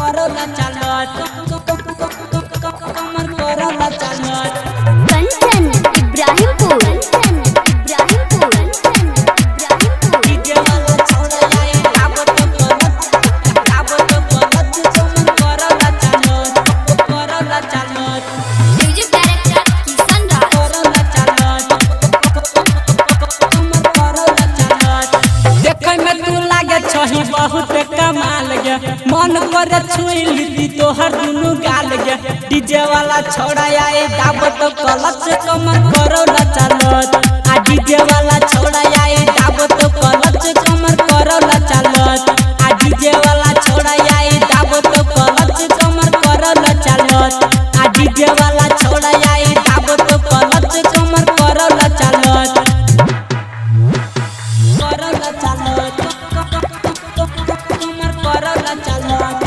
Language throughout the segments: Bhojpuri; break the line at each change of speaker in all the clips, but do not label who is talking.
करला चालत कमर करला चालत
कंचन इब्राहिमपुर
डीजे वाला छोड़ा जाए दाबत गलत कमर करला चालत
म्यूजिक डायरेक्टर किशन राज
करला चालत कमर करला चालत देखे में तू लागे छही बहुत कमाल गे मन करे छुई ली तोहर दुनु गाल गे डीजे वाला छोड़ा आए दाबत गलत कमर करला चालत आ डीजे वाला छोड़ा आए दाबत गलत कमर करला चालत आ डीजे वाला छोड़ा आए दाबत गलत कमर करला चालत आ डीजे वाला छोड़ा आए दाबत गलत कमर करला चालत करला चालत कमर करला चालत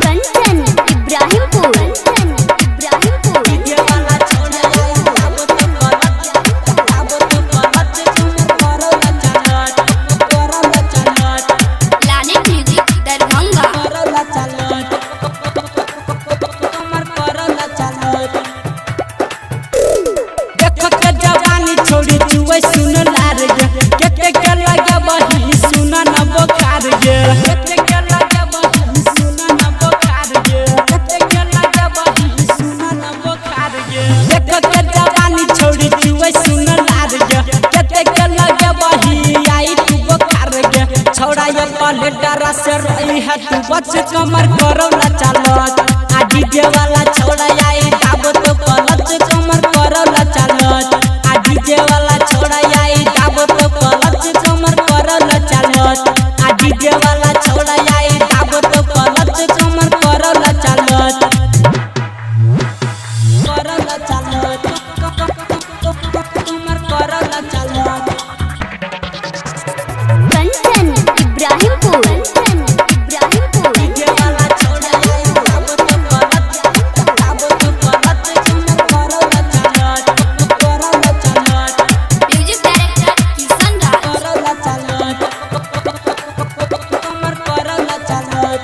कंचन इब्राहिमपुर
डीजे वाला छोड़ा आए दाबत गलत कमर करला चालत
लाने म्यूजिक दरभंगा
करला चालत कमर करला चालत देख के जवानी छोड़ी जुए सुन लार गे केते के लगे बही सुन न बोखार गे केते के लगे बही सुन न बोखार गे केते के लगे बही सुन न बोखार गे देख के जवानी छोड़ी जुए सुन लार गे केते के लगे बही आई तू बोखार गे छोड़ा ये पले डरा से रही है तू बच कमर करला चालत आ डीजे वाला छोड़ा आई दाबत गलत कमर करला चालत आ डीजे वाला छोड़ा आई दाबत गलत कमर करला चालत आ डीजे वाला छोड़ा आई दाबत गलत कमर करला चालत करला चालत कमर करला चालत
कंचन इब्राहिमपुर
डीजे वाला छोड़ा आई दाबत गलत कमर करला चालत
म्यूजिक डायरेक्टर किशन राज
करला चालत कमर करला चालत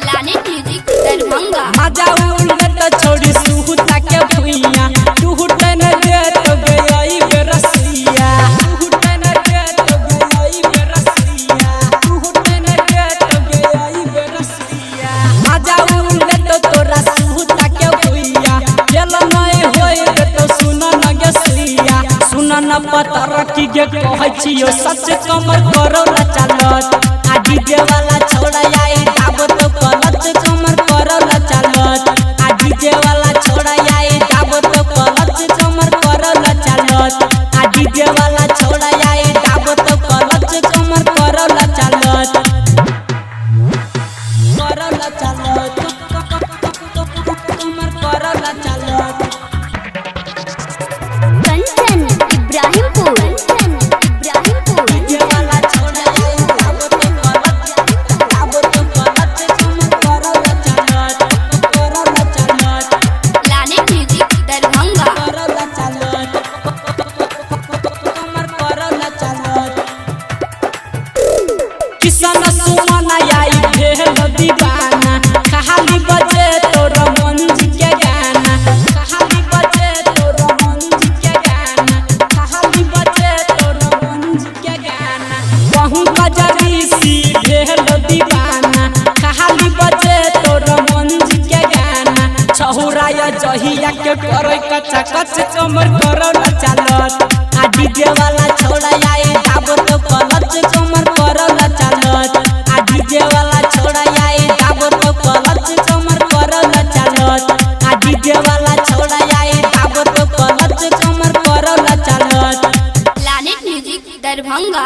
लाने म्यूजिक दरभंगा
मजा उलट छोड़ी सुहुता के भुइया तू हुटन दे तो गई बेरसिया तू हुटन दे तो गई बेरसिया तू हुटन दे तो गई बेरसिया मजा उलट तोरा सुहुता के भुइया चल नय होय तो सुन न गसिया सुन न पतर की गे कहै छियो सच कमर करला चालत आ डीजे वाला छोड़ा आई दाबत गलत कमर करला चालत आ डीजे वाला छोड़ा आई दाबत गलत कमर करला चालत आ डीजे वाला छोड़ा आई दाबत गलत कमर करला चालत करला चालत कमर करला चालत
कंचन इब्राहिमपुर
डीजे वाला छोड़ा आई दाबत गलत कमर करला चालत
लाने म्यूजिक दरभंगा
करला चालत कमर करला चालत किसन सुमन आई भेल दीवाना कहाली बजे तोर मन जी के गाना कहाली बजे तोर मन जी के गाना कहाली बजे तोर मन जी के गाना कहूं कजरी सी भेल दीवाना कहाली बजे तोर मन जी के गाना छहुराया जहिया के करे कच्चा कच कमर करला चालत आ डीजे वाला छोड़ा आई दाबत गलत कमर करला चालत आ डीजे वाला छोड़ा आई दाबत गलत कमर करला चालत आ डीजे वाला छोड़ा आई दाबत गलत कमर करला चालत
लाने म्यूजिक दरभंगा।